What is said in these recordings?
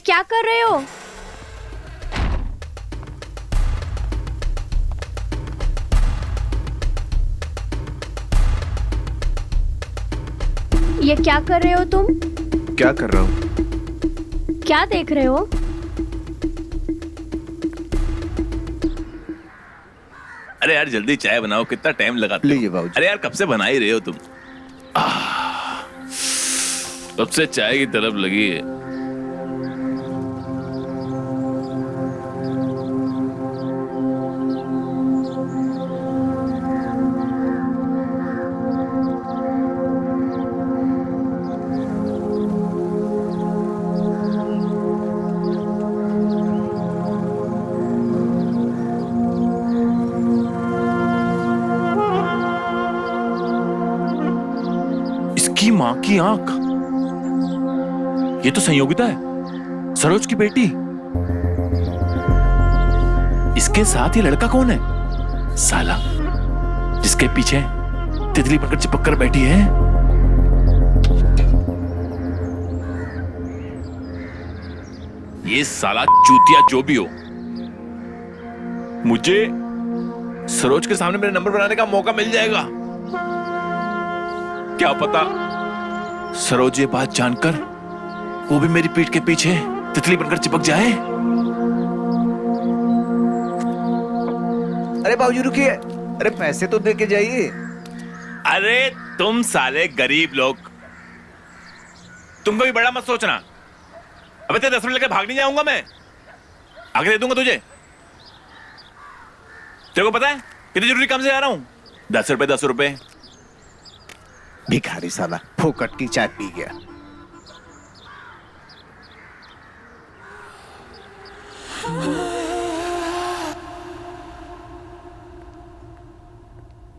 क्या कर रहे हो? ये क्या कर रहे हो तुम? क्या कर रहा हूँ? क्या देख रहे हो? अरे यार जल्दी चाय बनाओ, कितना टाइम लगाते लीजिए हो? बाबूजी। अरे यार कब से बना ही रहे हो तुम? कब से चाय की तरफ लगी है। इसकी मां की आंख, ये तो संयोगिता है, सरोज की बेटी। इसके साथ ये लड़का कौन है? साला जिसके पीछे तितली बनकर चिपक कर बैठी है। ये साला चूतिया जो भी हो, मुझे सरोज के सामने मेरे नंबर बनाने का मौका मिल जाएगा। क्या पता सरोज ये बात जानकर वो भी मेरी पीठ के पीछे तितली बनकर चिपक जाए। अरे बाबूजी रुकिए, अरे पैसे तो दे के जाइए। अरे तुम साले गरीब लोग, तुमको भी बड़ा मत सोचना। अबे तेरे 10 मिनट लेकर भाग नहीं जाऊंगा मैं, आगे दे दूंगा तुझे। तेरे को पता है कितनी जरूरी काम से आ रहा हूं? 10 रुपए 10 रुपए। भिखारी साला फोकट की चाय पी गया।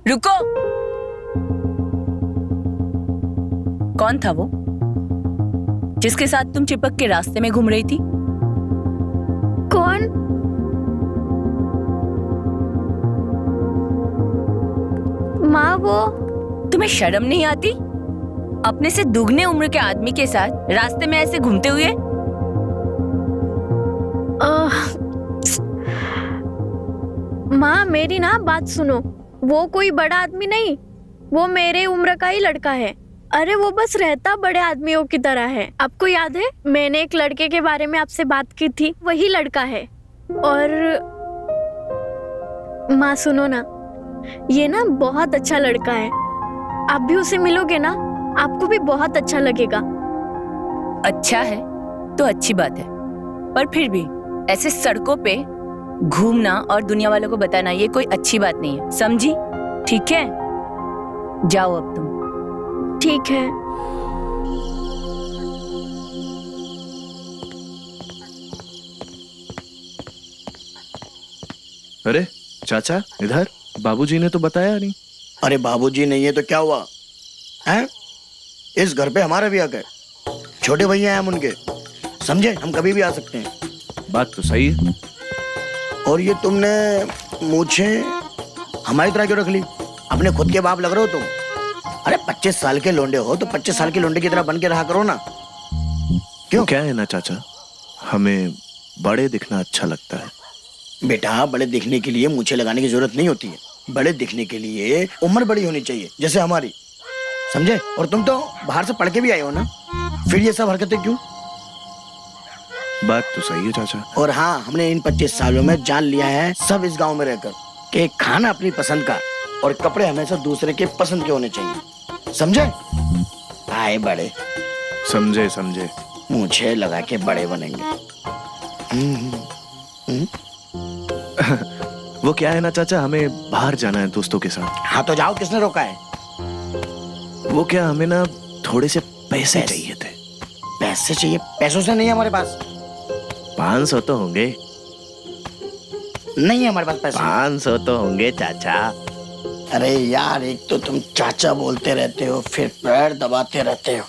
रुको। कौन था वो जिसके साथ तुम चिपक के रास्ते में घूम रही थी? कौन? माँ वो। तुम्हें शर्म नहीं आती अपने से दुगने उम्र के आदमी के साथ रास्ते में ऐसे घूमते हुए? माँ मेरी ना बात सुनो, वो कोई बड़ा आदमी नहीं, वो मेरे उम्र का ही लड़का है। अरे वो बस रहता बड़े आदमियों की तरह है। आपको याद है मैंने एक लड़के के बारे में आपसे बात की थी, वही लड़का है। और माँ सुनो ना, ये ना बहुत अच्छा लड़का है। आप भी उसे मिलोगे ना, आपको भी बहुत अच्छा लगेगा। अच्छा है तो अच्छी बात है, पर फिर भी ऐसे सड़कों पे घूमना और दुनिया वालों को बताना ये कोई अच्छी बात नहीं है, समझी? ठीक है, जाओ अब तुम। ठीक है। अरे चाचा इधर, बाबूजी ने तो बताया नहीं। अरे बाबूजी नहीं है तो क्या हुआ हैं? इस घर पे हमारा भी हक है। छोटे भैया हैं हम उनके, समझे? हम कभी भी आ सकते हैं। बात तो सही है। और ये तुमने मूछे हमारी तरह क्यों रख ली? अपने खुद के बाप लग रहे हो तुम। अरे 25 साल के लोंडे हो तो 25 साल के लोंडे की तरह बन के रहा करो ना। क्यों? तो क्या है ना चाचा, हमें बड़े दिखना अच्छा लगता है। बेटा बड़े दिखने के लिए मूछे लगाने की जरूरत नहीं होती है। बड़े दिखने के लिए उम्र बड़ी होनी चाहिए, जैसे हमारी, समझे? और तुम तो बाहर से पढ़ के भी आए हो ना, फिर ये सब हरकतें क्यों? बात तो सही है चाचा। और हाँ, हमने इन 25 सालों में जान लिया है सब इस गांव में रहकर कि खाना अपनी पसंद का और कपड़े हमेशा दूसरे के पसंद के होने चाहिए, समझे? आए बड़े, समझे समझे। मूछे लगा के बड़े बनेंगे। वो क्या है ना चाचा, हमें बाहर जाना है दोस्तों के साथ। हाँ तो जाओ, किसने रोका है? वो क्या, हमें ना थोड़े से पैसे चाहिए थे। पैसे चाहिए? पैसों से नहीं है हमारे पास। 500 तो होंगे। नहीं है हमारे पास पैसे। 500 तो होंगे चाचा। अरे यार, एक तो तुम चाचा बोलते रहते हो, फिर पैर दबाते रहते हो।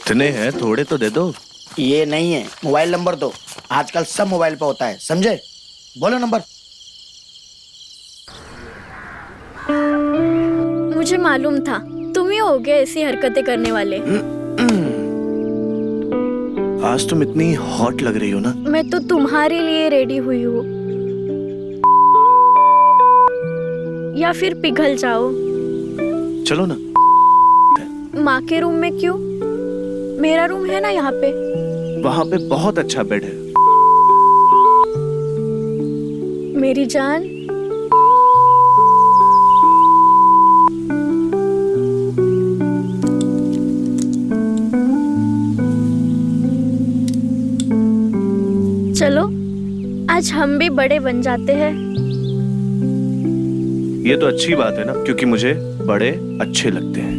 इतने हैं, थोड़े तो दे दो। ये नहीं है, मोबाइल नंबर दो। आजकल सब मोबाइल पे होता है, समझे? बोलो नंबर। मालूम था तुम ही होगे ऐसी हरकतें करने वाले। आज तुम इतनी हॉट लग रही हो ना। मैं तो तुम्हारे लिए रेडी हुई हूँ, या फिर पिघल जाओ। चलो ना। माँ के रूम में क्यों? मेरा रूम है ना यहाँ पे। वहां पे बहुत अच्छा बेड है। मेरी जान, चलो आज हम भी बड़े बन जाते हैं। ये तो अच्छी बात है ना, क्योंकि मुझे बड़े अच्छे लगते हैं।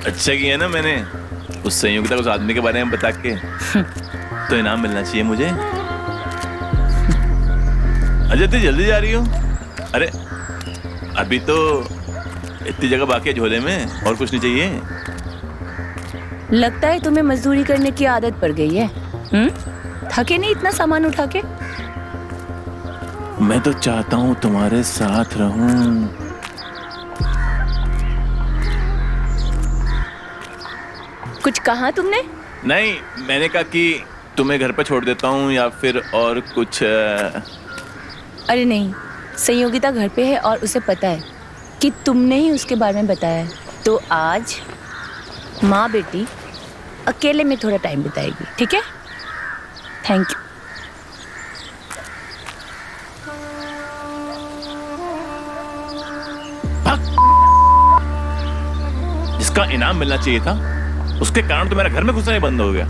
अच्छा किया ना मैंने उस संयोगिता को उस आदमी के बारे में बता के। तो इनाम मिलना चाहिए मुझे। अजय इतनी जल्दी जा रही हो? अरे अभी तो इतनी जगह बाकी है झोले में, और कुछ नहीं चाहिए? लगता है तुम्हें मजदूरी करने की आदत पड़ गई है। थके नहीं इतना सामान उठा के? मैं तो चाहता हूँ तुम्हारे साथ रहूं। कुछ कहा तुमने? नहीं, मैंने कहा कि तुम्हें घर पे छोड़ देता हूँ या फिर और कुछ। अरे नहीं, संयोगिता घर पे है और उसे पता है कि तुमने ही उसके बारे में बताया है। तो आज माँ बेटी अकेले में थोड़ा टाइम बिताएगी, ठीक है? Thank you. जिसका इनाम मिलना चाहिए था उसके कारण तो मेरा घर में घुसना ही बंद हो गया।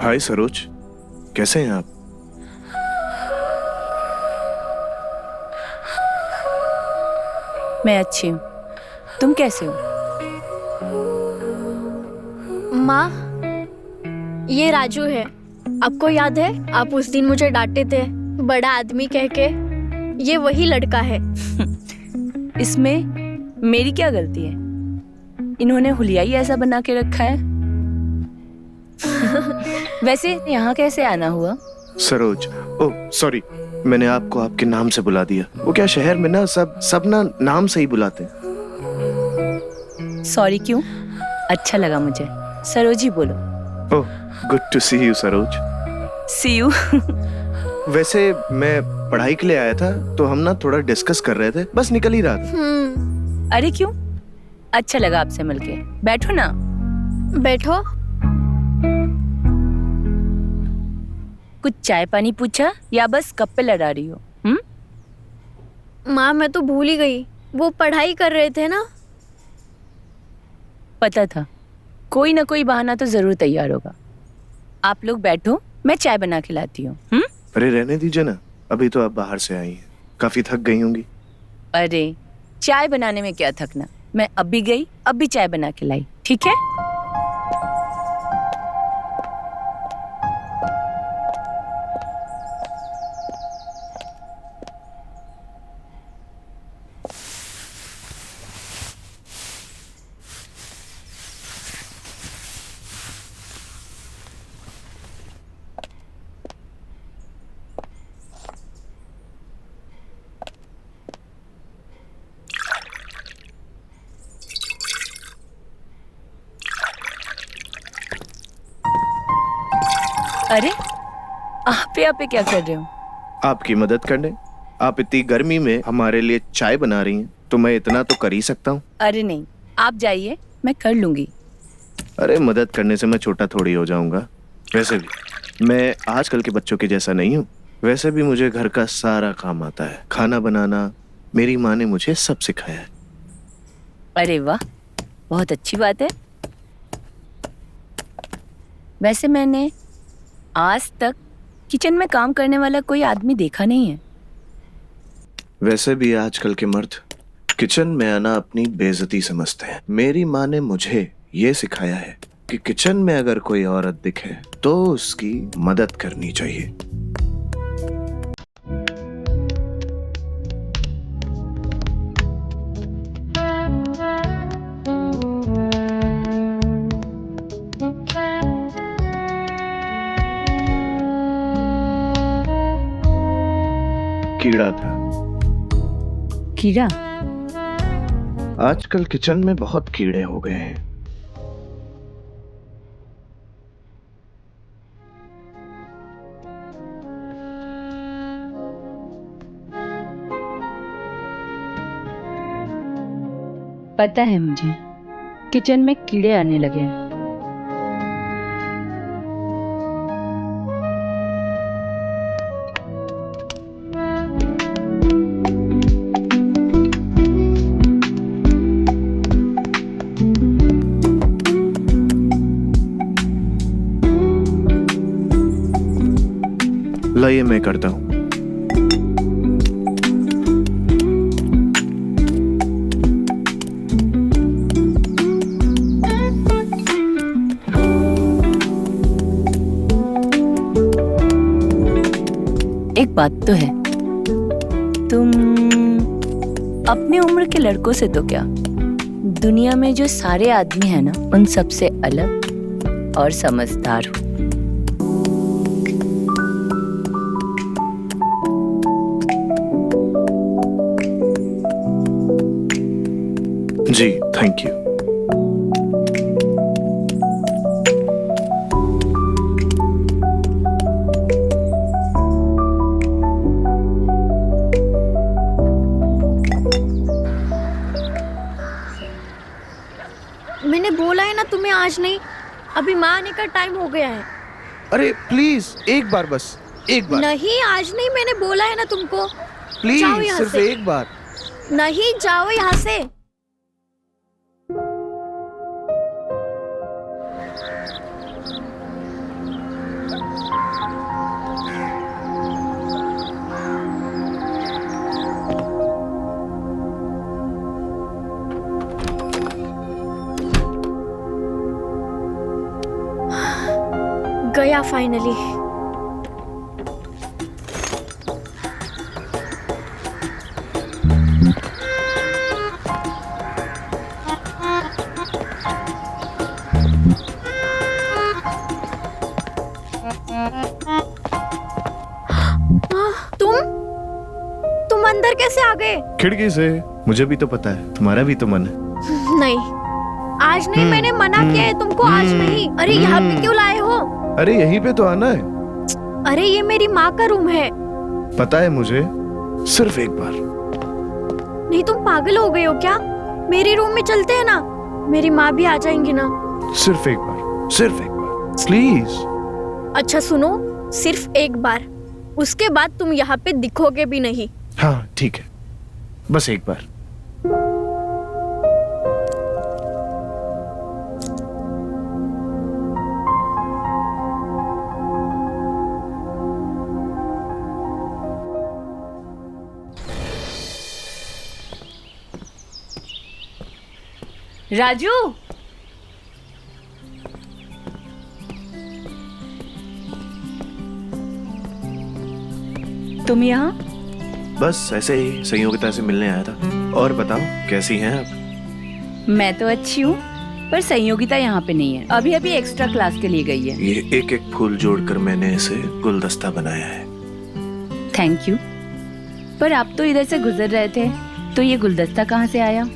हाय सरोज, कैसे हैं आप? मैं अच्छी हूँ, तुम कैसे हो? माँ, ये राजू है। आपको याद है आप उस दिन मुझे डांटे थे बड़ा आदमी कह के? ये वही लड़का है। इसमें मेरी क्या गलती है? इन्होंने हुलिया ही ऐसा बना के रखा है। वैसे यहाँ कैसे आना हुआ? सरोज, ओह सॉरी, मैंने आपको आपके नाम से बुला दिया। वो क्या शहर में ना सब ना नाम से ही बुलाते हैं। सॉरी क्यों? अच्छा लगा मुझे। सरोज ही बोलो। Oh, good to see you Saroj. See you. वैसे मैं पढ़ाई के लिए आया था, तो हम ना थोड़ा डिस्कस कर रहे थे, बस निकल ही रहा था। अरे क्यों? अच्छा लगा आपसे मिलके। बैठो ना। बैठो। कुछ चाय पानी पूछा या बस कप पे लड़ा रही हो? माँ, मैं तो भूल ही गई, वो पढ़ाई कर रहे थे ना। पता था कोई ना कोई बहाना तो जरूर तैयार होगा। आप लोग बैठो, मैं चाय बना के लाती हूँ। अरे रहने दीजिए ना, अभी तो आप बाहर से आई हैं, काफी थक गई होंगी। अरे चाय बनाने में क्या थकना, मैं अभी गई अभी चाय बना के लाई, ठीक है? अरे आप यहाँ पे क्या कर रहे हो? आपकी मदद करने। आप इतनी गर्मी में हमारे लिए चाय बना रही हैं, तो मैं इतना तो कर ही सकता हूँ। अरे नहीं, आप जाइए, मैं कर लूंगी। अरे मदद करने से मैं छोटा थोड़ी हो जाऊंगा। वैसे भी मैं आजकल के बच्चों के जैसा नहीं हूँ। वैसे भी मुझे घर का सारा काम आता है, खाना बनाना, मेरी माँ ने मुझे सब सिखाया है। अरे वाह, बहुत अच्छी बात है। वैसे मैंने आज तक किचन में काम करने वाला कोई आदमी देखा नहीं है। वैसे भी आजकल के मर्द किचन में आना अपनी बेइज्जती समझते हैं। मेरी माँ ने मुझे ये सिखाया है कि किचन में अगर कोई औरत दिखे तो उसकी मदद करनी चाहिए। कीड़ा था। कीड़ा? आजकल किचन में बहुत कीड़े हो गए हैं। पता है मुझे, किचन में कीड़े आने लगे हैं। लाइए मैं करता हूं। एक बात तो है, तुम अपनी उम्र के लड़कों से तो क्या, दुनिया में जो सारे आदमी हैं ना, उन सबसे अलग और समझदार हो। जी थैंक यू। मैंने बोला है ना तुम्हें आज नहीं, अभी माँ आने का टाइम हो गया है। अरे प्लीज एक बार, बस एक बार। नहीं आज नहीं, मैंने बोला है ना तुमको। प्लीज जाओ यहाँ सिर्फ से। एक बार। नहीं, जाओ यहाँ से। गया फाइनली। तुम अंदर कैसे आ गए? खिड़की से। मुझे भी तो पता है, तुम्हारा भी तो मन है। नहीं, आज नहीं, मैंने मना किया है तुमको, आज नहीं। अरे यहाँ पे क्यों लाए हो? अरे यहीं पे तो आना है। अरे ये मेरी माँ का रूम है। पता है मुझे, सिर्फ एक बार। नहीं, तुम पागल हो गए हो क्या? मेरी रूम में चलते हैं ना, मेरी माँ भी आ जाएंगी ना। सिर्फ एक बार, सिर्फ एक बार प्लीज। अच्छा सुनो, सिर्फ एक बार, उसके बाद तुम यहाँ पे दिखोगे भी नहीं। हाँ ठीक है, बस एक बार। राजू, तुम यहाँ? बस ऐसे ही संयोगिता से मिलने आया था। और बताओ कैसी हैं आप? मैं तो अच्छी हूँ, पर संयोगिता यहाँ पे नहीं है। अभी अभी एक्स्ट्रा क्लास के लिए गई है। ये एक एक फूल जोड़कर मैंने इसे गुलदस्ता बनाया है। Thank you. पर आप तो इधर से गुजर रहे थे, तो ये गुलदस्ता कहाँ से आया?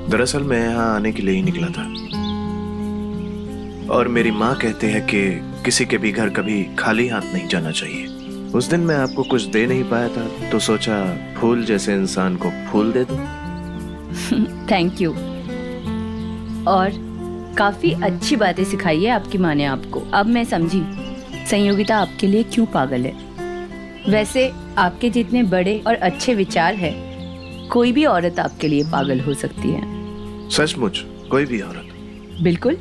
दरअसल मैं यहाँ आने के लिए ही निकला था, और मेरी माँ कहते हैं कि किसी के भी घर कभी खाली हाथ नहीं जाना चाहिए। उस दिन मैं आपको कुछ दे नहीं पाया था, तो सोचा फूल जैसे इंसान को फूल दे दूं। Thank you. और काफी अच्छी बातें सिखाई है आपकी माँ ने आपको। अब मैं समझी संयोगिता आपके लिए क्यों पागल है। वैसे आपके जितने बड़े और अच्छे विचार है, कोई भी औरत आपके लिए पागल हो सकती है। सचमुच कोई भी औरत? बिल्कुल।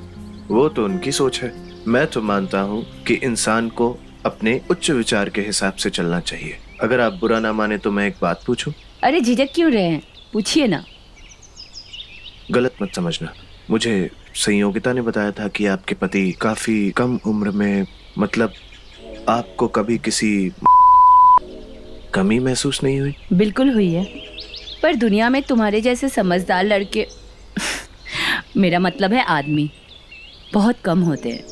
वो तो उनकी सोच है। मैं तो मानता हूँ कि इंसान को अपने उच्च विचार के हिसाब से चलना चाहिए। अगर आप बुरा ना माने तो मैं एक बात पूछूं? अरे झिझक क्यों रहे हैं, पूछिए ना। गलत मत समझना, मुझे संयोगिता ने बताया था कि आपके पति काफी कम उम्र में, मतलब आपको कभी किसी कमी महसूस नहीं हुई? बिल्कुल हुई है, पर दुनिया में तुम्हारे जैसे समझदार लड़के मेरा मतलब है आदमी बहुत कम होते हैं,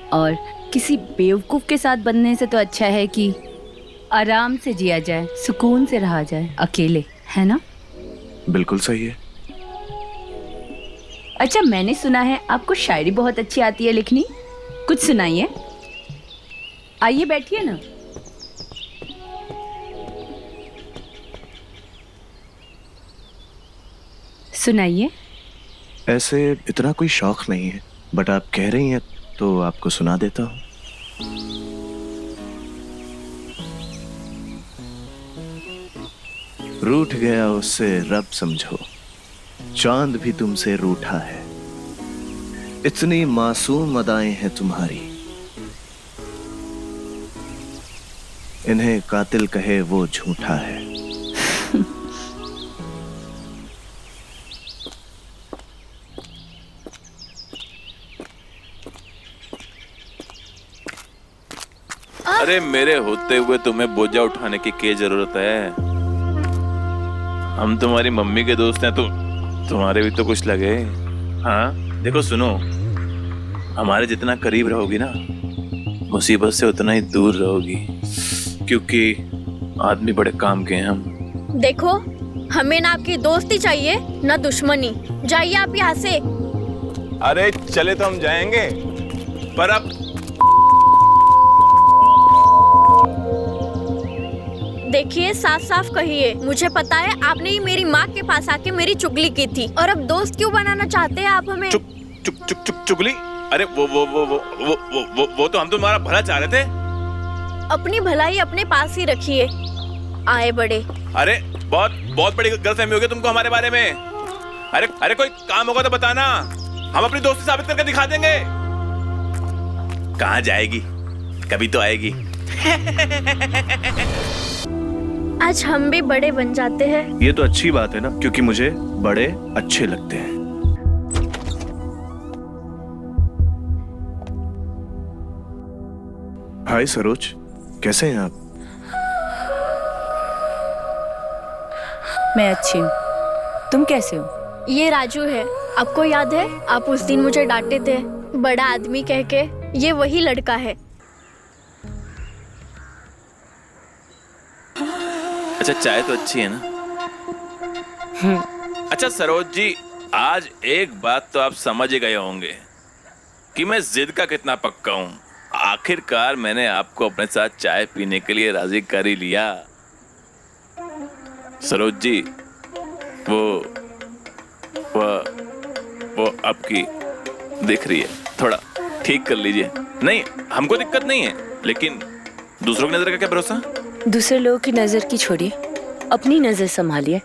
और किसी बेवकूफ के साथ बनने से तो अच्छा है कि आराम से जिया जाए, सुकून से रहा जाए अकेले, है ना? बिल्कुल सही है। अच्छा, मैंने सुना है आपको शायरी बहुत अच्छी आती है लिखनी, कुछ सुनाइए। आइए बैठिए ना। सुनाइए। ऐसे इतना कोई शौक नहीं है, बट आप कह रही हैं तो आपको सुना देता हूँ। रूठ गया उससे रब समझो, चांद भी तुमसे रूठा है, इतनी मासूम अदाएं हैं तुम्हारी, इन्हें कातिल कहे वो झूठा है। अरे मेरे होते हुए तुम्हें बोझा उठाने की क्या जरूरत है? हम तुम्हारी मम्मी के दोस्त हैं, तो तुम्हारे भी तो कुछ लगे। हाँ देखो सुनो, हमारे जितना करीब रहोगी ना, मुसीबत से उतना ही दूर रहोगी, क्योंकि आदमी बड़े काम के हैं हम। देखो, हमें ना आपकी दोस्ती चाहिए ना दुश्मनी। जाइए आप यहाँ से। अरे चले तो हम जाएंगे, पर अब देखिए, साफ साफ कहिए, मुझे पता है आपने ही मेरी माँ के पास आके मेरी चुगली की थी, और अब दोस्त क्यों बनाना चाहते हैं आप हमें? चुप चुप चुप चुप चुगली? अरे वो तो हम तुम्हारा भला चाह रहे थे। अपनी भलाई अपने पास ही रखिए, आए बड़े। अरे बहुत बहुत बड़ी गलतफहमी हो गई तुमको हमारे बारे में। अरे कोई काम होगा तो बताना, हम अपनी दोस्ती साबित करके दिखा देंगे। कहाँ जाएगी, कभी तो आएगी। आज हम भी बड़े बन जाते हैं। ये तो अच्छी बात है ना, क्योंकि मुझे बड़े अच्छे लगते हैं। हाय सरोज, कैसे हैं आप? मैं अच्छी हूँ, तुम कैसे हो? ये राजू है, आपको याद है? आप उस दिन मुझे डांटे थे बड़ा आदमी कह के। ये वही लड़का है। अच्छा, चाय तो अच्छी है ना? अच्छा सरोज जी, आज एक बात तो आप समझ ही गए होंगे कि मैं जिद का कितना पक्का हूँ। आखिरकार मैंने आपको अपने साथ चाय पीने के लिए राजी कर ही लिया। सरोज जी, वो आपकी दिख रही है, थोड़ा ठीक कर लीजिए। नहीं, हमको दिक्कत नहीं है, लेकिन दूसरों की नजर का क्या भरोसा? दूसरे लोगों की नजर की छोड़िए, अपनी नजर संभालिए।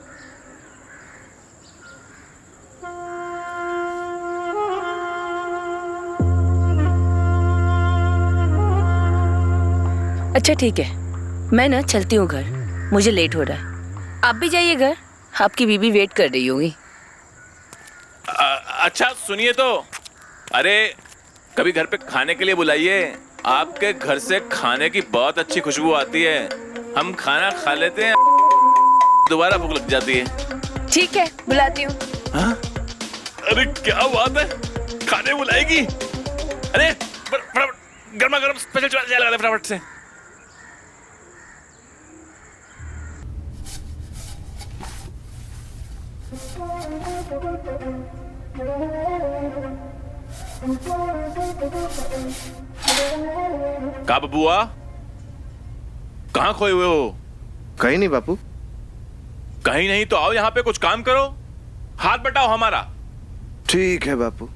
अच्छा ठीक है, मैं ना चलती हूँ घर, मुझे लेट हो रहा है। आप भी जाइए घर, आपकी बीबी वेट कर रही होगी। अच्छा सुनिए तो, अरे कभी घर पे खाने के लिए बुलाइए। आपके घर से खाने की बहुत अच्छी खुशबू आती है। हम खाना खा लेते हैं, दोबारा भूख लग जाती है। ठीक है, बुलाती हूँ। हाँ? अरे क्या बात है, खाने बुलाएगी? अरे फटाफट गर्मा गर्म स्पेशल चाय लगा दे फटाफट से। का बबुआ, कहाँ खोए हुए हो? कहीं नहीं बापू। कहीं नहीं तो आओ यहाँ पे कुछ काम करो, हाथ बटाओ हमारा। ठीक है बापू।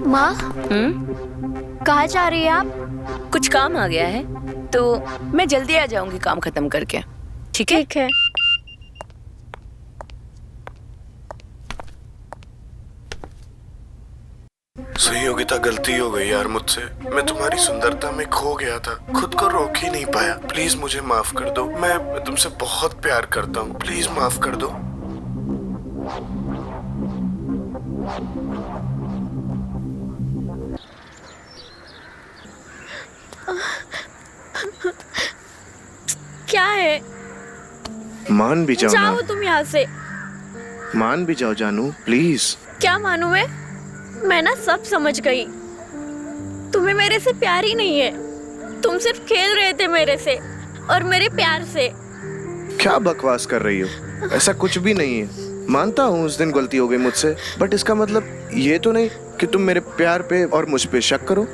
माँ, हम्म? कहाँ जा रही है आप? कुछ काम आ गया है तो मैं जल्दी आ जाऊंगी काम खत्म करके, ठीक है? ठीक है। सहयोगिता, गलती हो गई यार मुझसे। मैं तुम्हारी सुंदरता में खो गया था, खुद को रोक ही नहीं पाया। प्लीज मुझे माफ कर दो। मैं तुमसे बहुत प्यार करता हूँ, प्लीज माफ कर दो। क्या है? मान भी जाओ जाओ ना, तुम यहाँ से। मान भी जाओ जानू, प्लीज। क्या मानूं मैं ना सब समझ गई। तुम्हें मेरे से प्यार ही नहीं है। तुम सिर्फ खेल रहे थे मेरे से और मेरे प्यार से। क्या बकवास कर रही हो? ऐसा कुछ भी नहीं है। मानता हूँ उस दिन गलती हो गई मुझसे, बट इसका मतलब ये तो नहीं कि तुम मेरे प्यार पे और मुझ पे शक करो।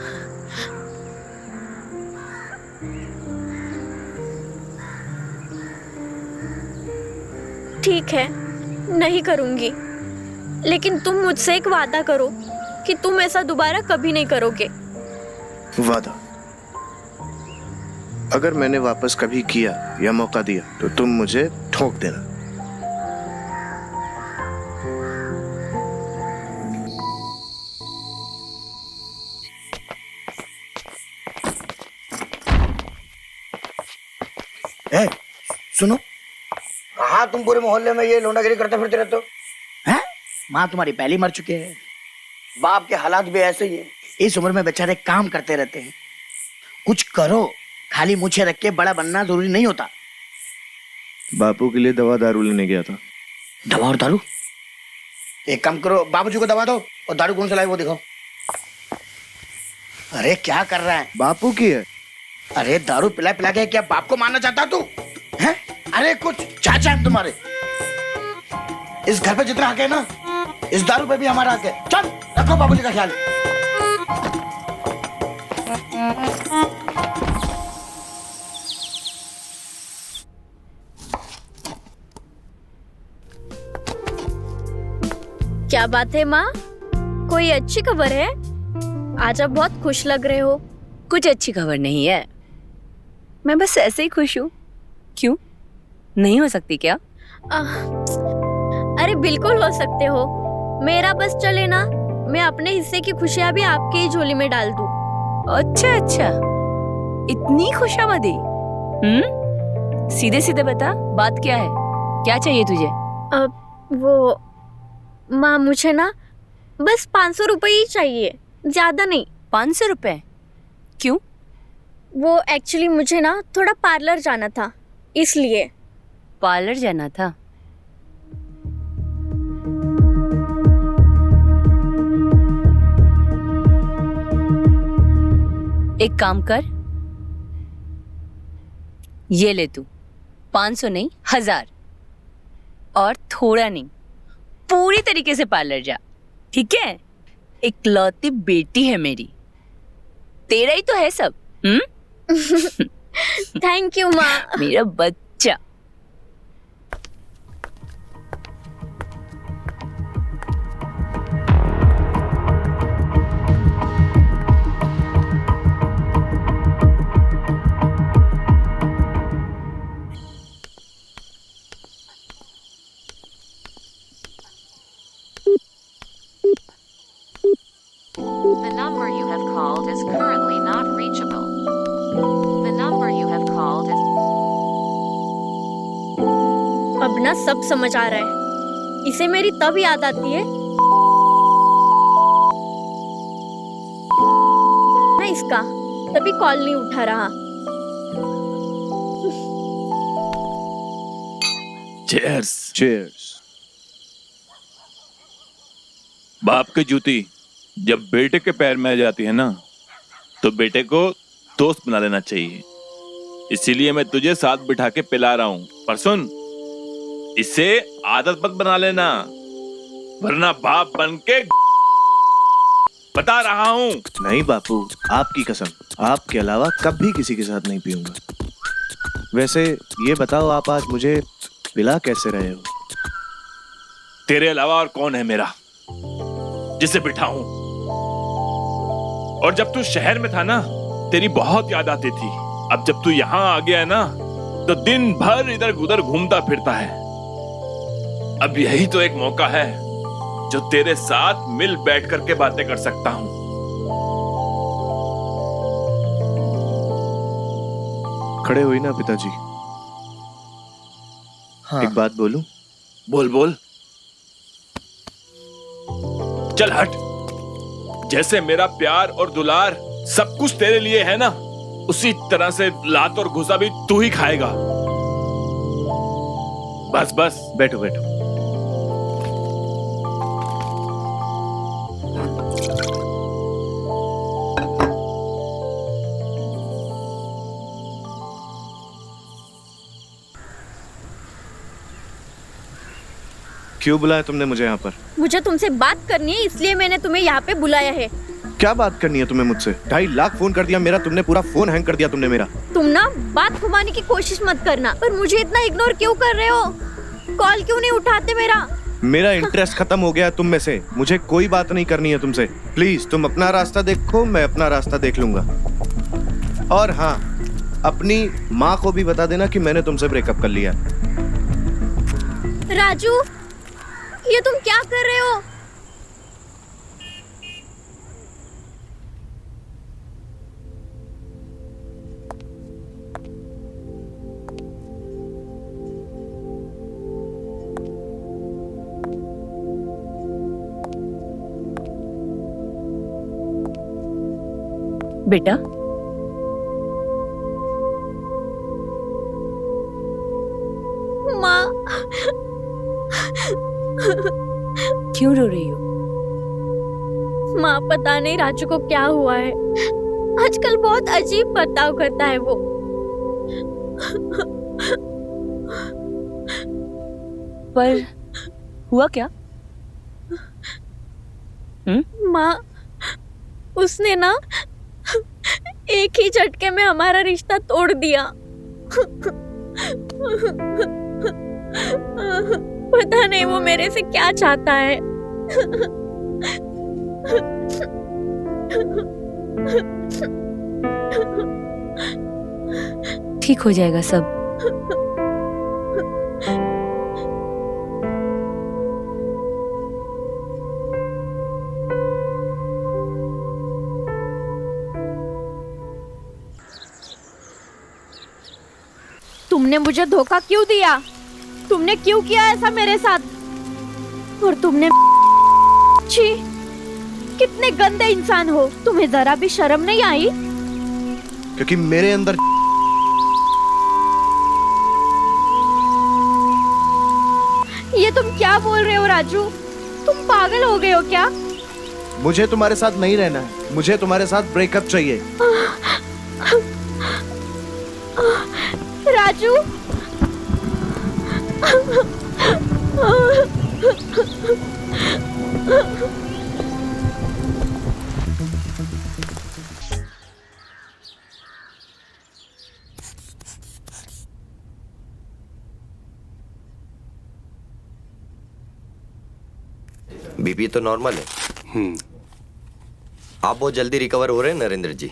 ठीक है, नहीं करूंगी, लेकिन तुम मुझसे एक वादा करो कि तुम ऐसा दोबारा कभी नहीं करोगे। वादा? अगर मैंने वापस कभी किया या मौका दिया तो तुम मुझे ठोक देना। ए, सुनो, कहाँ तुम पूरे मोहल्ले में ये लौंडागिरी करते फिरते रहते हो? हैं? माँ तुम्हारी पहली मर चुके हैं, बाप के हालात भी ऐसे ही है। इस उम्र में बेचारे काम करते रहते हैं। कुछ करो, खाली मुझे रख के बड़ा बनना जरूरी नहीं होता। बापू के लिए दवा दारू लेने गया था। दवा और दारू? एक काम करो, बाबूजी को दवा दो और दारू कौन सा लाए वो दिखाओ। अरे क्या कर रहा है? बापू की है। अरे दारू पिला पिला के क्या बाप को मारना चाहता तू? हैं? अरे कुछ चाचा है तुम्हारे। इस घर पे जितना हक है ना, इस दारू पे भी हमारा हक है। चल रखो बाबूजी का ख्याल। क्या बात है माँ, कोई अच्छी खबर है? आज आप बहुत खुश लग रहे हो। कुछ अच्छी खबर नहीं है, मैं बस ऐसे ही खुश हूँ। क्यों, नहीं हो सकती क्या? अरे बिल्कुल हो सकते हो। मेरा बस चले ना, मैं अपने हिस्से की खुशियाँ भी आपके ही झोली में डाल दूँ। अच्छा अच्छा, इतनी खुशामदी। सीधे सीधे बता, बात क्या है? क्या चाहिए तुझे? वो माँ, मुझे ना बस 500 रुपए ही चाहिए, ज्यादा नहीं। 500 रुपए? क्यों? वो एक्चुअली मुझे ना थोड़ा पार्लर जाना था, इसलिए। पार्लर जाना था? एक काम कर, ये ले तू। 500 नहीं, 1000। और थोड़ा नहीं, पूरी तरीके से पार्लर जा, ठीक है? इकलौती बेटी है मेरी, तेरा ही तो है सब। थैंक यू माँ। मेरा बच्चा। The number you have called is currently not reachable. The number you have called is... अब ना सब समझ आ रहा है। इसे मेरी तब याद आती है ना इसका, तभी कॉल नहीं उठा रहा। चीयर्स। चीयर्स। बाप की जूती जब बेटे के पैर में आ जाती है ना, तो बेटे को दोस्त बना लेना चाहिए। इसीलिए मैं तुझे साथ बिठा के पिला रहा हूं। पर सुन, इसे आदत मत बना लेना, वरना बाप बन के बता रहा हूं। नहीं बापू, आपकी कसम, आपके अलावा कभी किसी के साथ नहीं पीऊंगा। वैसे ये बताओ, आप आज मुझे पिला कैसे रहे हो? तेरे अलावा और कौन है मेरा जिसे बिठाऊं? और जब तू शहर में था ना, तेरी बहुत याद आती थी। अब जब तू यहाँ आ गया है ना, तो दिन भर इधर उधर घूमता फिरता है। अब यही तो एक मौका है जो तेरे साथ मिल बैठ करके बातें कर सकता हूँ। खड़े हुई ना पिताजी। हाँ। एक बात बोलूं? बोल बोल। चल हट। जैसे मेरा प्यार और दुलार सब कुछ तेरे लिए है ना, उसी तरह से लात और घुसा भी तू ही खाएगा। बस बस बैठो बैठो। क्यों बुलाया तुमने मुझे यहाँ पर? मुझे तुमसे बात करनी है, इसलिए मैंने तुम्हें यहाँ पे बुलाया है। क्या बात करनी है तुम्हें मुझसे? 2.5 लाख फोन कर दिया मेरा तुमने, पूरा फोन हैंग कर दिया तुमने मेरा। तुम ना बात घुमाने की कोशिश मत करना। पर मुझे इतना इग्नोर क्यों कर रहे हो? कॉल क्यों नहीं उठाते मेरा? मेरा इंटरेस्ट खत्म हो गया है तुम में से। मुझे कोई बात नहीं करनी है तुमसे। प्लीज तुम अपना रास्ता देखो, मैं अपना रास्ता देख लूंगा। और हाँ, अपनी माँ को भी बता देना कि मैंने तुमसे ब्रेकअप कर लिया। राजू, ये तुम क्या कर रहे हो? बेटा, माँ, क्यों रो रही हो? माँ पता नहीं राजू को क्या हुआ है। आजकल बहुत अजीब बर्ताव करता है वो। पर हुआ क्या? माँ, उसने ना एक ही झटके में हमारा रिश्ता तोड़ दिया। पता नहीं वो मेरे से क्या चाहता है। ठीक हो जाएगा सब। तुमने मुझे धोखा क्यों दिया? तुमने क्यों किया ऐसा मेरे साथ? और तुमने छी, कितने गंदे इंसान हो। तुम्हें जरा भी शर्म नहीं आई? क्योंकि मेरे अंदर ये तुम क्या बोल रहे हो राजू? तुम पागल हो गए हो क्या? मुझे तुम्हारे साथ नहीं रहना है। मुझे तुम्हारे साथ ब्रेकअप चाहिए। राजू, बीपी तो नॉर्मल है। आप बहुत जल्दी रिकवर हो रहे हैं नरेंद्र जी।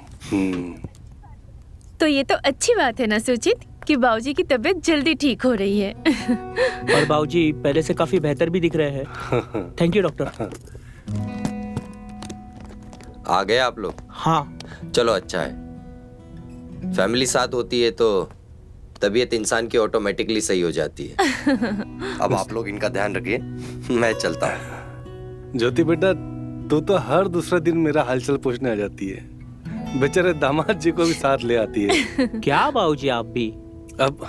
तो ये तो अच्छी बात है ना सुचित कि बाबूजी की तबीयत जल्दी ठीक हो रही है। और बाबूजी पहले से काफी बेहतर भी दिख रहे हैं। Thank you doctor. आ गए आप लोग? हाँ। चलो अच्छा है। फैमिली साथ होती है तो तबीयत इंसान की ऑटोमेटिकली सही हो जाती है। अब आप लोग इनका ध्यान रखिए, मैं चलता हूँ। ज्योति बेटा, तू तो हर दूसरा दिन मेरा हालचाल पूछने आ जाती है। बेचारे दामाद जी को भी साथ ले आती है। क्या बाबूजी आप भी? अब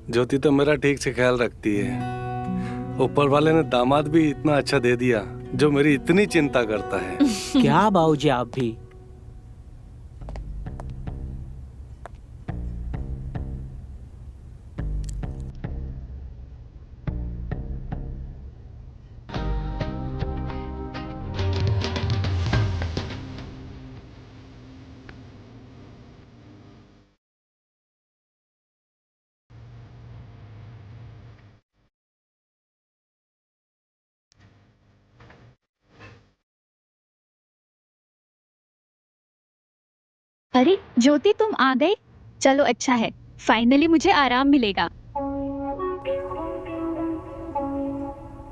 ज्योति तो मेरा ठीक से ख्याल रखती है। ऊपर वाले ने दामाद भी इतना अच्छा दे दिया जो मेरी इतनी चिंता करता है। क्या बाबूजी आप भी? अरे ज्योति, तुम आ गई। चलो अच्छा है, फाइनली मुझे आराम मिलेगा।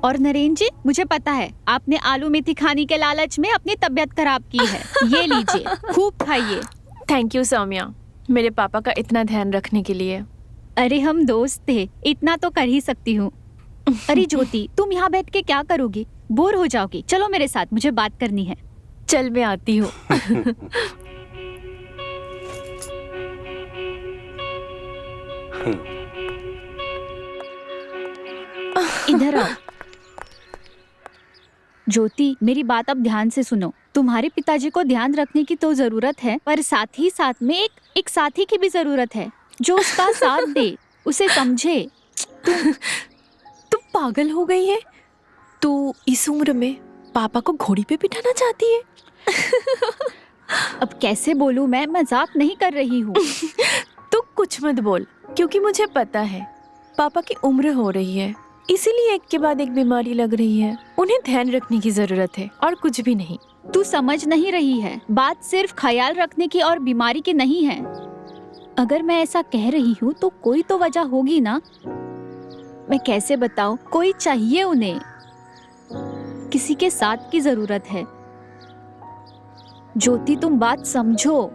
और नरेन जी, मुझे पता है आपने आलू मेथी खाने के लालच में अपनी तबीयत खराब की है। ये लीजिए, खूब खाइए। थैंक यू सौम्या, मेरे पापा का इतना ध्यान रखने के लिए। अरे हम दोस्त थे, इतना तो कर ही सकती हूँ। अरे ज्योति, तुम यहाँ बैठ के क्या करोगी? बोर हो जाओगी। चलो मेरे साथ, मुझे बात करनी है। चल मैं आती हूँ। इधर आओ। ज्योति, मेरी बात अब ध्यान से सुनो। तुम्हारे पिताजी को ध्यान रखने की तो जरूरत है, पर साथ ही साथ में एक साथी की भी जरूरत है जो उसका साथ दे, उसे समझे। तू पागल हो गई है? तू इस उम्र में पापा को घोड़ी पे बिठाना चाहती है? अब कैसे बोलूं, मैं मजाक नहीं कर रही हूँ। तू कुछ मत बोल, क्योंकि मुझे पता है पापा की उम्र हो रही है, इसीलिए एक के बाद एक बीमारी लग रही है। उन्हें ध्यान रखने की जरूरत है और कुछ भी नहीं। तू समझ नहीं रही है, बात सिर्फ ख्याल रखने की और बीमारी की नहीं है। अगर मैं ऐसा कह रही हूँ तो कोई तो वजह होगी ना। मैं कैसे बताऊं, कोई चाहिए उन्हें, किसी के साथ की जरूरत है। ज्योति, तुम बात समझो।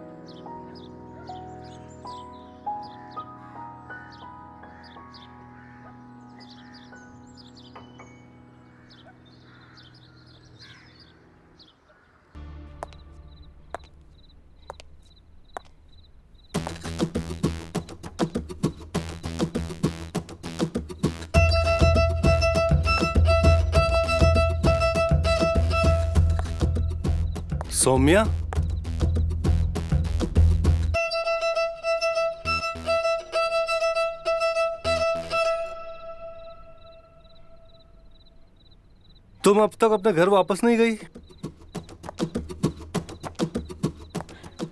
सौम्या, तुम अब तक अपने घर वापस नहीं गई?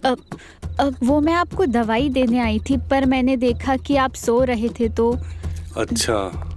अब वो मैं आपको दवाई देने आई थी, पर मैंने देखा कि आप सो रहे थे तो। अच्छा।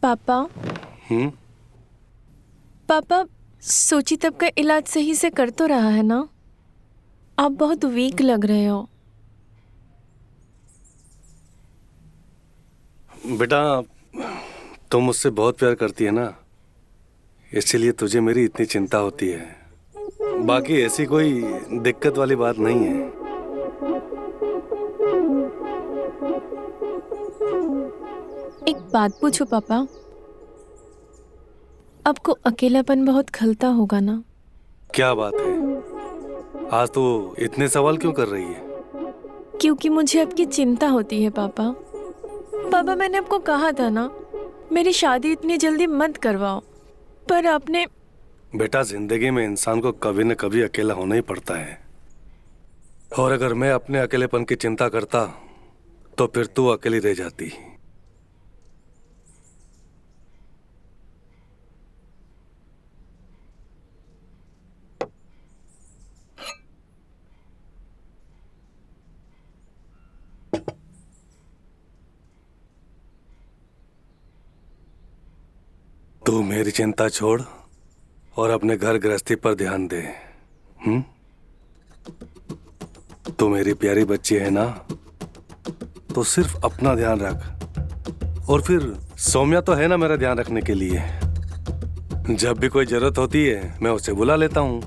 पापा, हम्म। पापा, सुचित का इलाज सही से कर तो रहा है ना? आप बहुत वीक लग रहे हो। बेटा, तुम मुझसे बहुत प्यार करती है ना, इसीलिए तुझे मेरी इतनी चिंता होती है। बाकी ऐसी कोई दिक्कत वाली बात नहीं है। एक बात पूछो पापा, आपको अकेलापन बहुत खलता होगा ना? क्या बात है, आज तो इतने सवाल क्यों कर रही है? क्योंकि मुझे आपकी चिंता होती है पापा। पापा, मैंने आपको कहा था ना, मेरी शादी इतनी जल्दी मत करवाओ, पर आपने। बेटा, जिंदगी में इंसान को कभी न कभी अकेला होना ही पड़ता है, और अगर मैं अपने अकेलेपन की चिंता करता तो फिर तू अकेली रह जाती। तू मेरी चिंता छोड़ और अपने घर गृहस्थी पर ध्यान दे। तू मेरी प्यारी बच्ची है ना, तो सिर्फ अपना ध्यान रख। और फिर सौम्या तो है ना मेरा ध्यान रखने के लिए। जब भी कोई जरूरत होती है मैं उसे बुला लेता हूँ।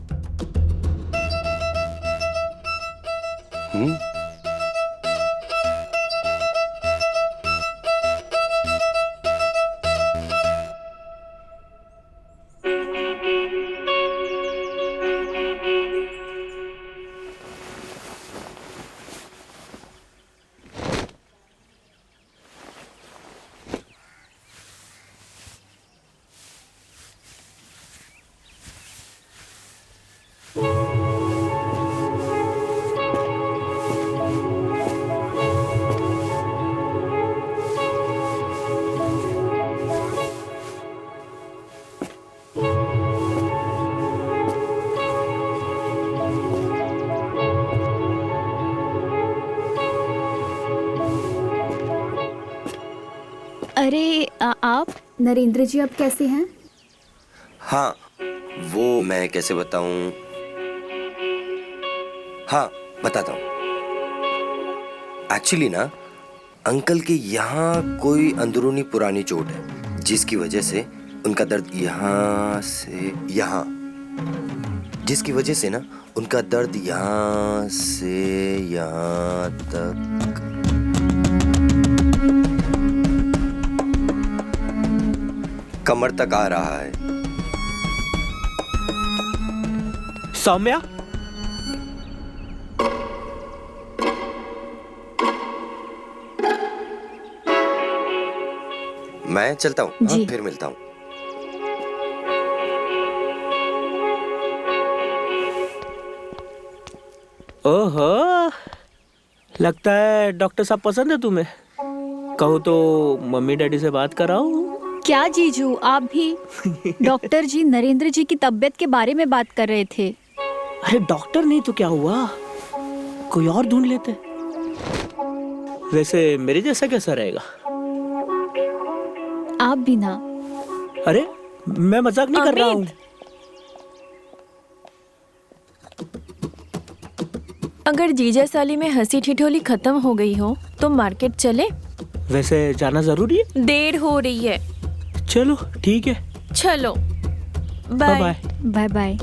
अरे आप नरेंद्र जी अब कैसे हैं? हाँ, वो मैं कैसे बताऊं? हाँ, बताता हूँ। एक्चुअली ना, अंकल के यहाँ कोई अंदरूनी पुरानी चोट है, जिसकी वजह से उनका दर्द यहाँ से यहाँ, जिसकी वजह से ना उनका दर्द यहाँ से यहाँ तक कमर तक आ रहा है। सौम्या, मैं चलता हूँ। हाँ, जी। फिर मिलता हूँ। ओहो, लगता है डॉक्टर साहब पसंद है तुम्हें। कहो तो मम्मी डैडी से बात कराऊं। क्या जीजू, आप भी? डॉक्टर जी नरेंद्र जी की तबीयत के बारे में बात कर रहे थे। अरे डॉक्टर नहीं तो क्या हुआ, कोई और ढूंढ लेते। वैसे मेरे जैसा कैसा रहेगा? आप भी ना। अरे मैं मजाक नहीं कर रहा हूँ। अगर जीजा साली में हंसी ठिठोली खत्म हो गई हो तो मार्केट चले? वैसे जाना जरूरी है? देर हो रही है। चलो ठीक है, चलो, bye bye. Bye bye.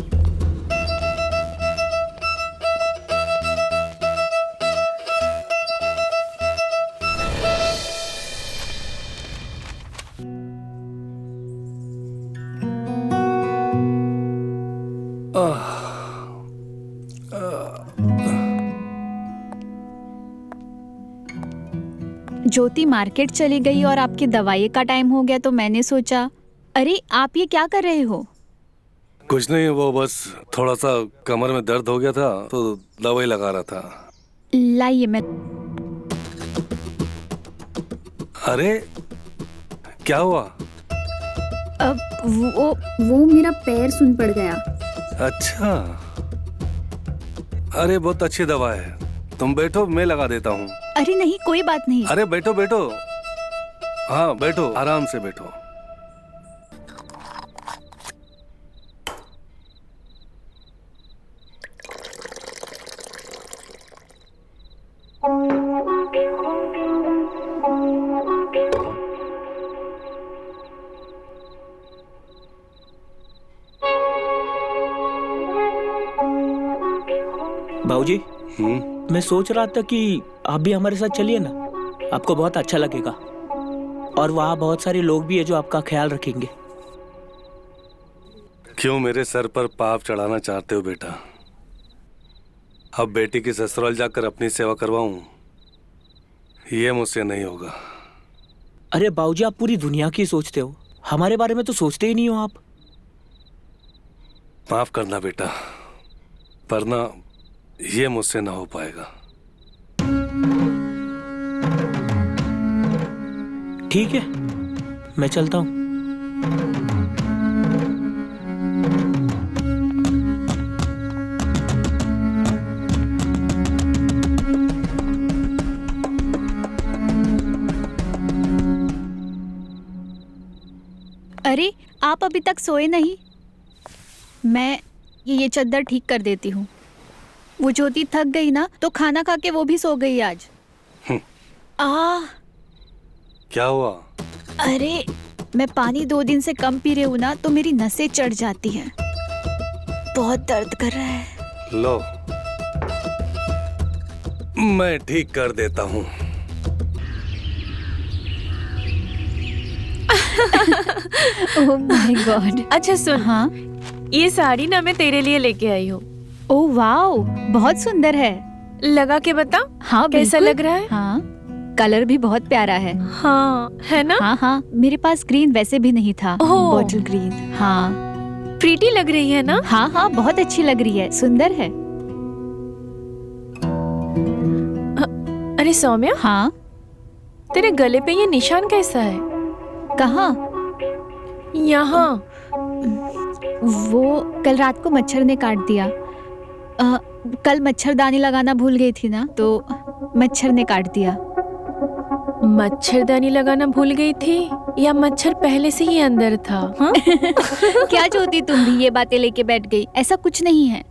Jyoti market चली गई और आपकी दवाई का टाइम हो गया तो मैंने सोचा, अरे आप ये क्या कर रहे हो? कुछ नहीं, वो बस थोड़ा सा कमर में दर्द हो गया था तो दवाई लगा रहा था। लाइए मैं। अरे क्या हुआ? अब वो मेरा पैर सुन पड़ गया। अच्छा, अरे बहुत अच्छी दवा है, तुम बैठो, मैं लगा देता हूँ। अरे नहीं, कोई बात नहीं। अरे बैठो बैठो, हाँ बैठो, आराम से बैठो। बाबूजी, मैं सोच रहा था कि आप भी हमारे साथ चलिए ना, आपको बहुत अच्छा लगेगा। और वहाँ बहुत सारे लोग भी है जो आपका ख्याल रखेंगे। क्यों मेरे सर पर पाप चढ़ाना चाहते हो बेटा? अब बेटी की ससुराल जाकर अपनी सेवा करवाऊं, ये मुझसे नहीं होगा। अरे बाबूजी, आप पूरी दुनिया की सोचते हो, हमारे बारे में तो सोचते ही नहीं हो आप। माफ करना बेटा, पर ना ये मुझसे ना हो पाएगा। ठीक है, मैं चलता हूँ। अरे आप अभी तक सोए नहीं? मैं ये चद्दर ठीक कर देती हूँ। वो ज्योति थक गई ना तो खाना खा के वो भी सो गई आज। क्या हुआ? अरे मैं पानी 2 दिन से कम पी रही हूँ ना तो मेरी नसें चढ़ जाती हैं। बहुत दर्द कर रहा है। लो, मैं ठीक कर देता हूँ। Oh my God. अच्छा सुन, हाँ, ये साड़ी ना मैं तेरे लिए लेके आई हूँ। ओह वाओ, बहुत सुंदर है। लगा के बता। हाँ, कैसा बिल्कुल। लग रहा है? हाँ, कलर भी बहुत प्यारा है। हाँ, है ना? हाँ हाँ, मेरे पास ग्रीन वैसे भी नहीं था। ओह। Bottle green. हाँ प्रीटी लग रही है ना? हाँ हाँ, बहुत अच्छी लग रही है, सुंदर है। अरे सौम्या, हाँ, तेरे गले पे ये निशान कैसा है? कहाँ? यहाँ। वो कल रात को मच्छर ने काट दिया। कल मच्छरदानी लगाना भूल गई थी ना तो मच्छर ने काट दिया। मच्छरदानी लगाना भूल गई थी या मच्छर पहले से ही अंदर था? हाँ? क्या ज्योति, तुम भी ये बातें लेके बैठ गई? ऐसा कुछ नहीं है।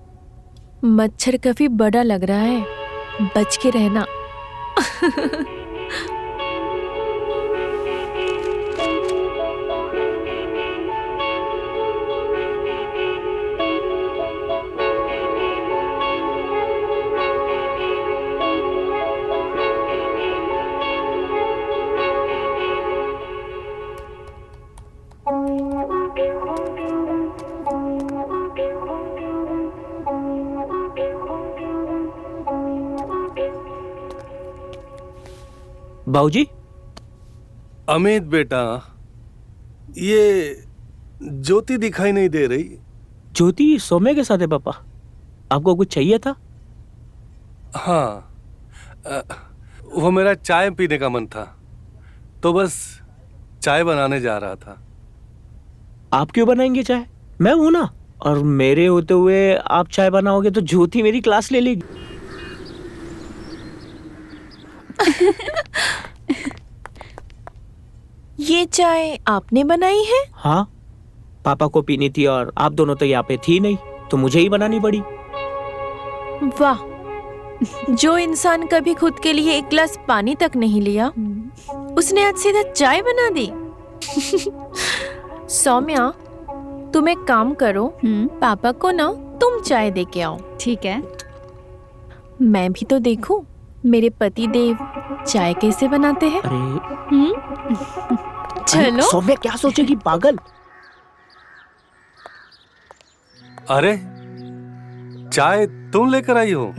मच्छर काफी बड़ा लग रहा है, बच के रहना। बाबूजी, अमित बेटा, ये ज्योति दिखाई नहीं दे रही। ज्योति सौम्या के साथ है पापा। आपको कुछ चाहिए था? हाँ, वो मेरा चाय पीने का मन था, तो बस चाय बनाने जा रहा था। आप क्यों बनाएंगे चाय? मैं हूं ना। और मेरे होते हुए आप चाय बनाओगे तो ज्योति मेरी क्लास ले लेगी। ये चाय आपने बनाई है? हाँ, पापा को पीनी थी और आप दोनों तो यहाँ पे थी नहीं, तो मुझे ही बनानी पड़ी। वाह, जो इंसान कभी खुद के लिए एक गिलास पानी तक नहीं लिया, उसने आज सीधा चाय बना दी। सौम्या, तुम एक काम करो, पापा को ना तुम चाय दे के आओ। ठीक है। मैं भी तो देखूं मेरे पति देव चाय कैसे बनाते हैं। चलो। सौम्या क्या सोचेगी, पागल। अरे, चाय तुम लेकर आई हो?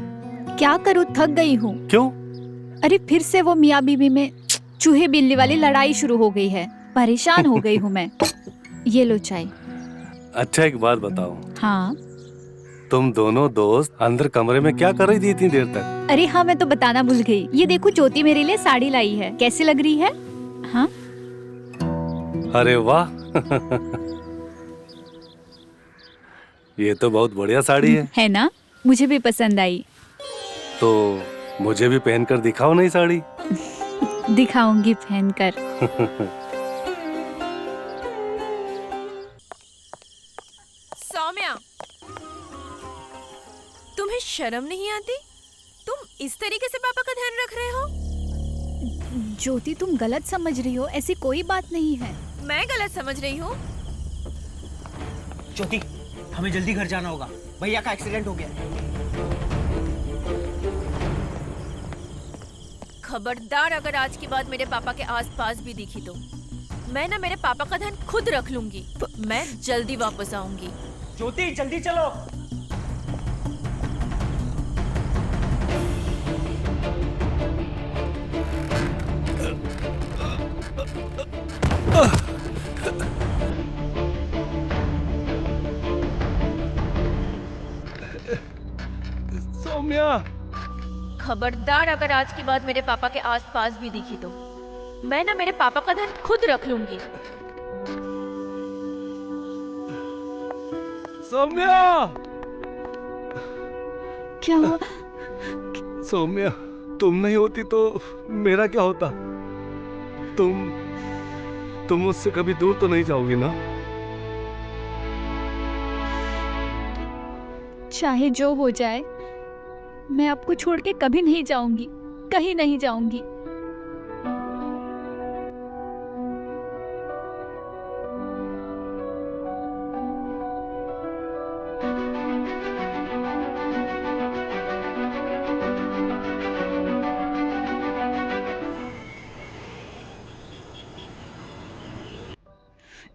क्या करूँ, थक गई हूँ। क्यों? अरे फिर से वो मियाँ बीवी में चूहे बिल्ली वाली लड़ाई शुरू हो गई है। परेशान हो गई हूँ मैं। ये लो चाय। अच्छा, एक बात बताओ। हाँ। तुम दोनों दोस्त अंदर कमरे में क्या कर रही थी इतनी देर तक? अरे हाँ, मैं तो बताना भूल गई। ये देखो, ज्योति मेरे लिए साड़ी लाई है, कैसी लग रही है? हाँ। अरे वाह। ये तो बहुत बढ़िया साड़ी है ना? मुझे भी पसंद आई। तो मुझे भी पहनकर दिखाओ नई साड़ी। दिखाऊंगी पहनकर। सौम्या, तुम्हें शर्म नहीं आती? तुम इस तरीके से पापा का ध्यान रख रहे हो? ज्योति, तुम गलत समझ रही हो, ऐसी कोई बात नहीं है। मैं गलत समझ रही हूँ? ज्योति, हमें जल्दी घर जाना होगा, भैया का एक्सीडेंट हो गया। खबरदार, अगर आज के बाद मेरे पापा के आसपास भी दिखी तो मैं ना मेरे पापा का ध्यान खुद रख लूंगी। मैं जल्दी वापस आऊंगी। ज्योति, जल्दी चलो। सौम्या, खबरदार, अगर आज के बाद मेरे पापा के आसपास भी दिखी तो मैं ना मेरे पापा का ध्यान खुद रख लूंगी। सौम्या, क्या हुआ? सौम्या, तुम नहीं होती तो मेरा क्या होता? तुम मुझसे कभी दूर तो नहीं जाओगी ना? चाहे जो हो जाए, मैं आपको छोड़ के कभी नहीं जाऊंगी, कहीं नहीं जाऊंगी।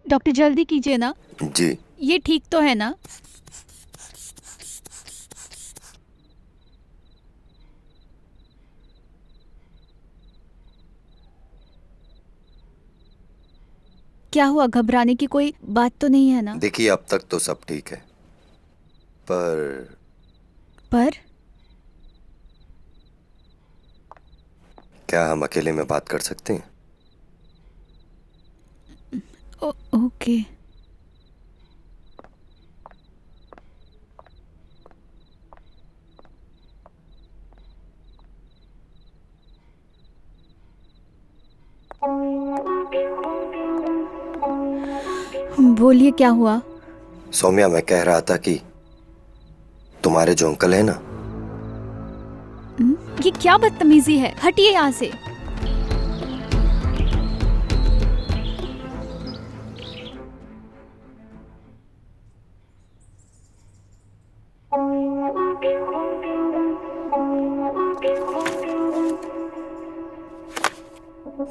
डॉक्टर, जल्दी कीजिए ना। जी। ये ठीक तो है ना? क्या हुआ, घबराने की कोई बात तो नहीं है ना? देखिए, अब तक तो सब ठीक है, पर क्या हम अकेले में बात कर सकते हैं? ओके। बोलिए क्या हुआ? सौम्या, मैं कह रहा था कि तुम्हारे जो अंकल है ना, ये क्या बदतमीजी है? हटिए यहाँ से।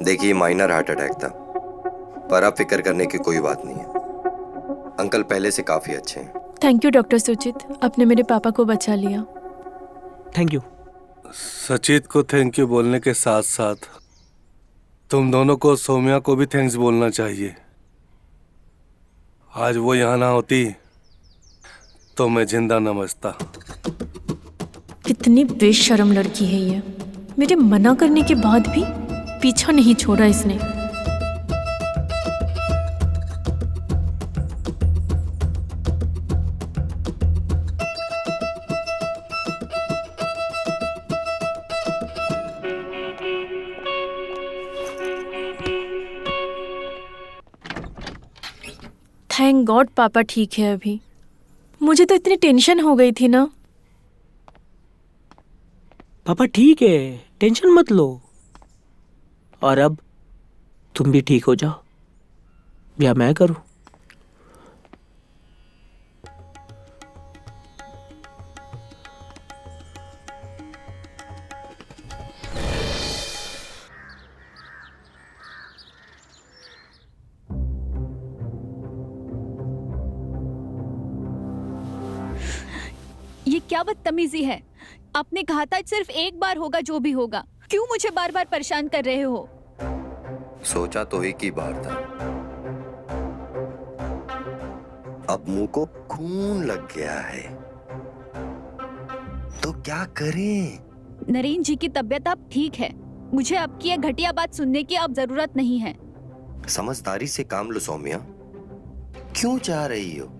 देखिए माइनर हार्ट अटैक था, पर अब फिक्र करने की कोई बात नहीं है। अंकल पहले से काफी अच्छे हैं। थैंक यू डॉक्टर सुचित, आपने मेरे पापा को बचा लिया। Thank you. सचित को थैंक यू बोलने के साथ साथ तुम दोनों को सौम्या को भी थैंक्स बोलना चाहिए। आज वो यहाँ ना होती तो मैं जिंदा न बचता। कितनी बेशर्म लड़की है ये, मेरे मना करने के बाद भी पीछा नहीं छोड़ा इसने। थैंक गॉड पापा ठीक है अभी। मुझे तो इतनी टेंशन हो गई थी ना। पापा ठीक है, टेंशन मत लो। और अब तुम भी ठीक हो जाओ या मैं करूं? ये क्या बदतमीजी है? आपने कहा था सिर्फ एक बार होगा जो भी होगा, क्यों मुझे बार बार परेशान कर रहे हो? सोचा तो एक ही बार था, अब मुंह को खून लग गया है, तो क्या करें? नरेन जी की तबीयत अब ठीक है, मुझे आपकी ये घटिया बात सुनने की अब जरूरत नहीं है। समझदारी से काम लो सौम्या। क्यों चाह रही हो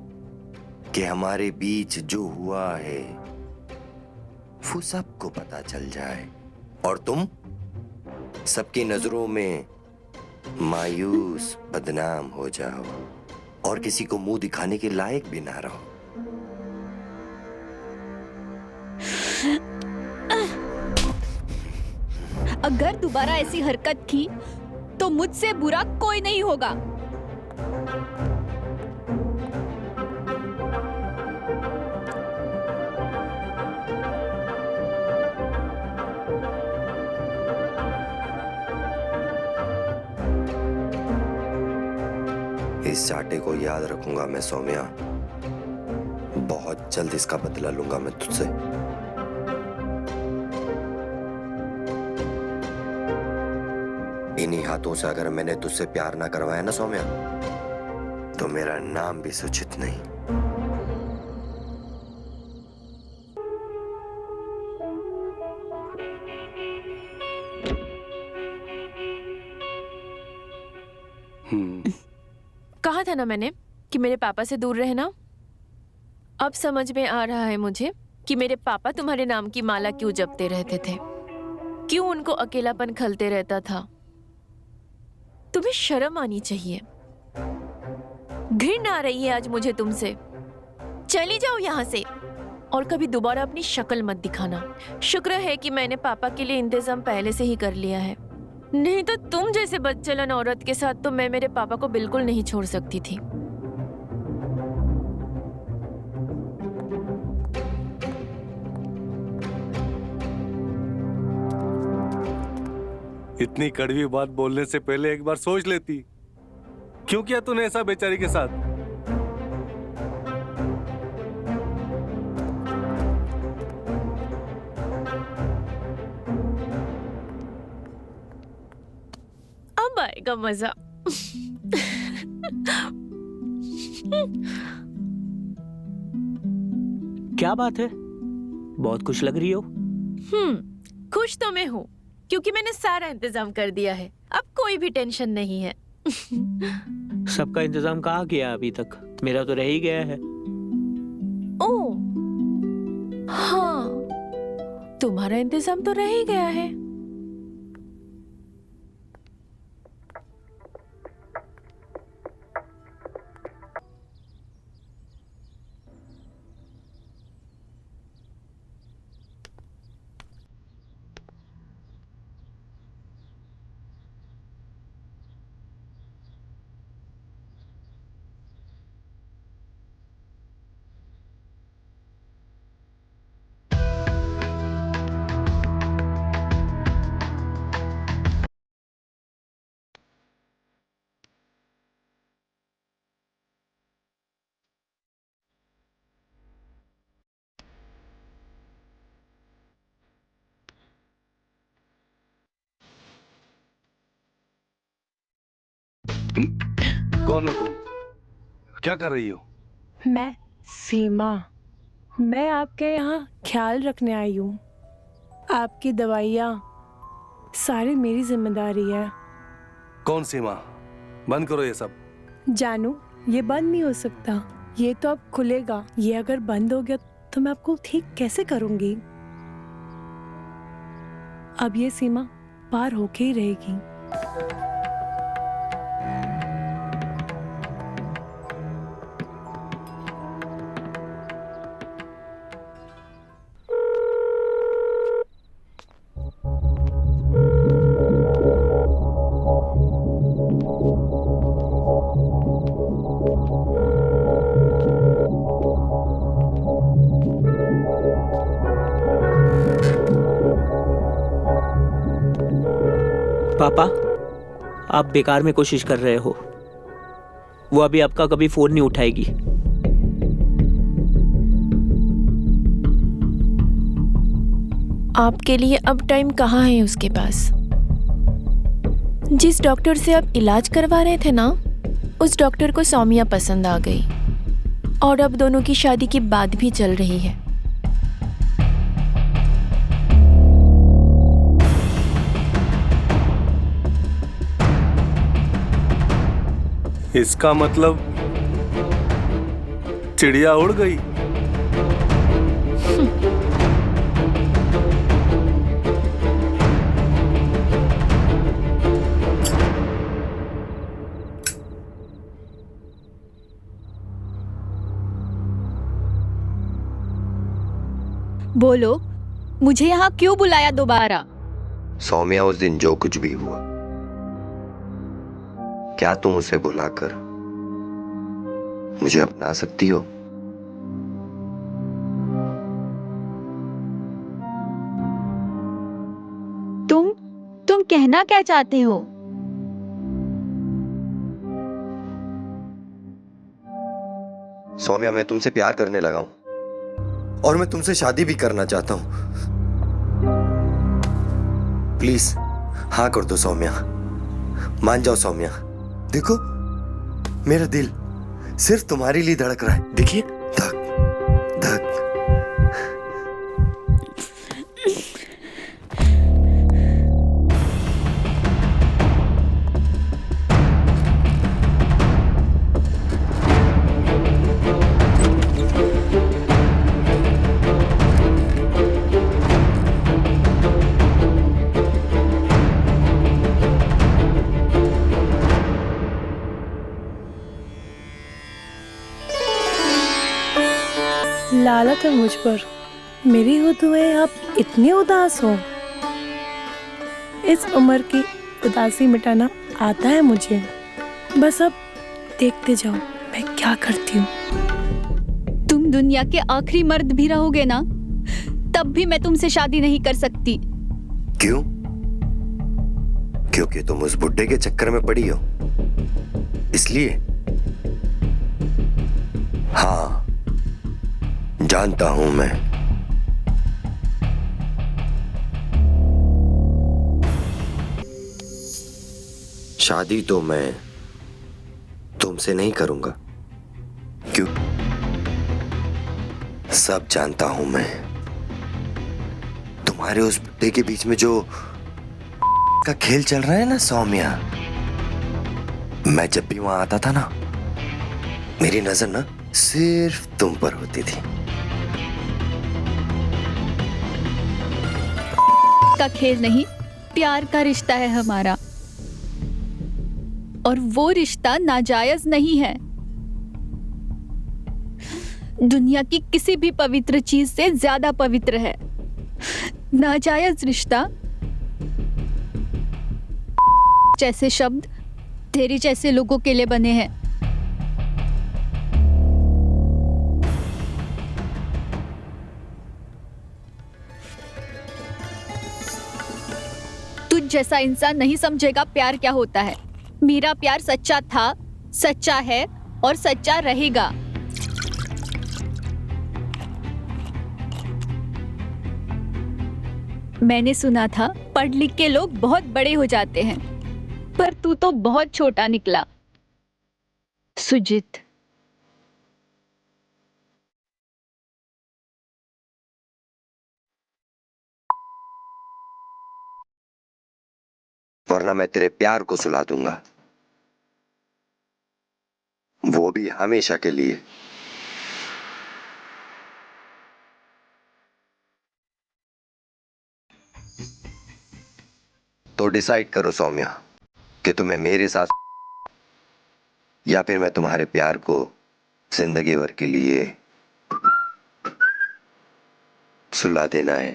कि हमारे बीच जो हुआ है वो सबको पता चल जाए और तुम सबकी नजरों में मायूस बदनाम हो जाओ और किसी को मुंह दिखाने के लायक भी ना रहो? अगर दोबारा ऐसी हरकत की तो मुझसे बुरा कोई नहीं होगा। इस चाटे को याद रखूंगा मैं सौम्या। बहुत जल्द इसका बदला लूंगा मैं तुझसे। इन्हीं हाथों से अगर मैंने तुझसे प्यार ना करवाया ना सौम्या, तो मेरा नाम भी सुचित नहीं। कहा था ना मैंने कि मेरे पापा से दूर रहना। अब समझ में आ रहा है मुझे कि मेरे पापा तुम्हारे नाम की माला क्यों जपते रहते थे, क्यों उनको अकेलापन खलते रहता था। तुम्हें शर्म आनी चाहिए। घृणा आ रही है आज मुझे तुमसे। चली जाओ यहाँ से और कभी दोबारा अपनी शक्ल मत दिखाना। शुक्र है कि मैंने पापा के लिए इंतजाम पहले से ही कर लिया है, नहीं तो तुम जैसे बदचलन औरत के साथ तो मैं मेरे पापा को बिल्कुल नहीं छोड़ सकती थी। इतनी कड़वी बात बोलने से पहले एक बार सोच लेती। क्यों किया तूने ऐसा बेचारी के साथ? अब आएगा मजा। क्या बात है, बहुत खुश लग रही हो। खुश तो मैं हूँ क्योंकि मैंने सारा इंतजाम कर दिया है। अब कोई भी टेंशन नहीं है। सबका इंतजाम कहाँ किया अभी तक? मेरा तो रह ही गया है। ओ हाँ, तुम्हारा इंतजाम तो रह ही गया है। कौन हो तुम? क्या कर रही हो? मैं सीमा। मैं आपके यहाँ ख्याल रखने आई हूँ। आपकी दवाइयाँ सारी मेरी जिम्मेदारी है। कौन सीमा? बंद करो ये सब। जानू, ये बंद नहीं हो सकता। ये तो अब खुलेगा। ये अगर बंद हो गया तो मैं आपको ठीक कैसे करूँगी? अब ये सीमा पार होके ही रहेगी। पापा, आप बेकार में कोशिश कर रहे हो। वो अभी आपका कभी फोन नहीं उठाएगी। आपके लिए अब टाइम कहाँ है उसके पास? जिस डॉक्टर से आप इलाज करवा रहे थे ना, उस डॉक्टर को सौम्या पसंद आ गई और अब दोनों की शादी की बात भी चल रही है। इसका मतलब चिड़िया उड़ गई। बोलो, मुझे यहाँ क्यों बुलाया दोबारा? सौम्या, उस दिन जो कुछ भी हुआ, क्या तुम उसे बुलाकर मुझे अपना सकती हो? तुम कहना क्या चाहते हो? सौम्या, मैं तुमसे प्यार करने लगा हूं और मैं तुमसे शादी भी करना चाहता हूं। प्लीज हाँ कर दो सौम्या, मान जाओ सौम्या। देखो, मेरा दिल सिर्फ तुम्हारे लिए धड़क रहा है। देखिए, धक धक। लालत है मुझ पर। मेरी होते हुए आप इतने उदास हो? इस उम्र की उदासी मिटाना आता है मुझे। बस अब देखते जाओ मैं क्या करती हूँ। तुम दुनिया के आखिरी मर्द भी रहोगे ना, तब भी मैं तुमसे शादी नहीं कर सकती। क्यों? क्योंकि तुम उस बुड्ढे के चक्कर में पड़ी हो, इसलिए? हाँ, जानता हूं मैं। शादी तो मैं तुमसे नहीं करूंगा। क्यों? सब जानता हूं मैं। तुम्हारे उस बुड्ढे के बीच में जो का खेल चल रहा है ना सौम्या, मैं जब भी वहां आता था ना, मेरी नजर ना सिर्फ तुम पर होती थी। का खेल नहीं, प्यार का रिश्ता है हमारा, और वो रिश्ता नाजायज नहीं है। दुनिया की किसी भी पवित्र चीज से ज्यादा पवित्र है। नाजायज रिश्ता जैसे शब्द तेरी जैसे लोगों के लिए बने हैं। तुझ जैसा इंसान नहीं समझेगा प्यार क्या होता है। मेरा प्यार सच्चा था, सच्चा है और सच्चा रहेगा। मैंने सुना था पढ़ लिख के लोग बहुत बड़े हो जाते हैं, पर तू तो बहुत छोटा निकला। सुजित। वरना मैं तेरे प्यार को सुला दूंगा, वो भी हमेशा के लिए। तो डिसाइड करो सौम्या कि तुम्हें मेरे साथ या फिर मैं तुम्हारे प्यार को जिंदगी भर के लिए सुला देना है।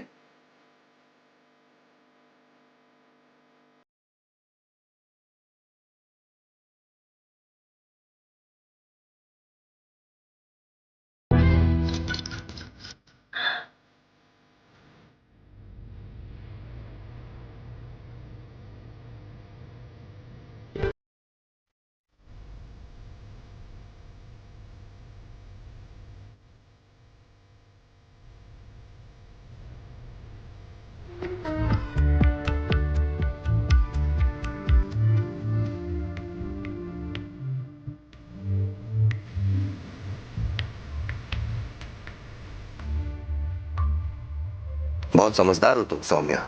बहुत समझदार हो तुम सौम्या।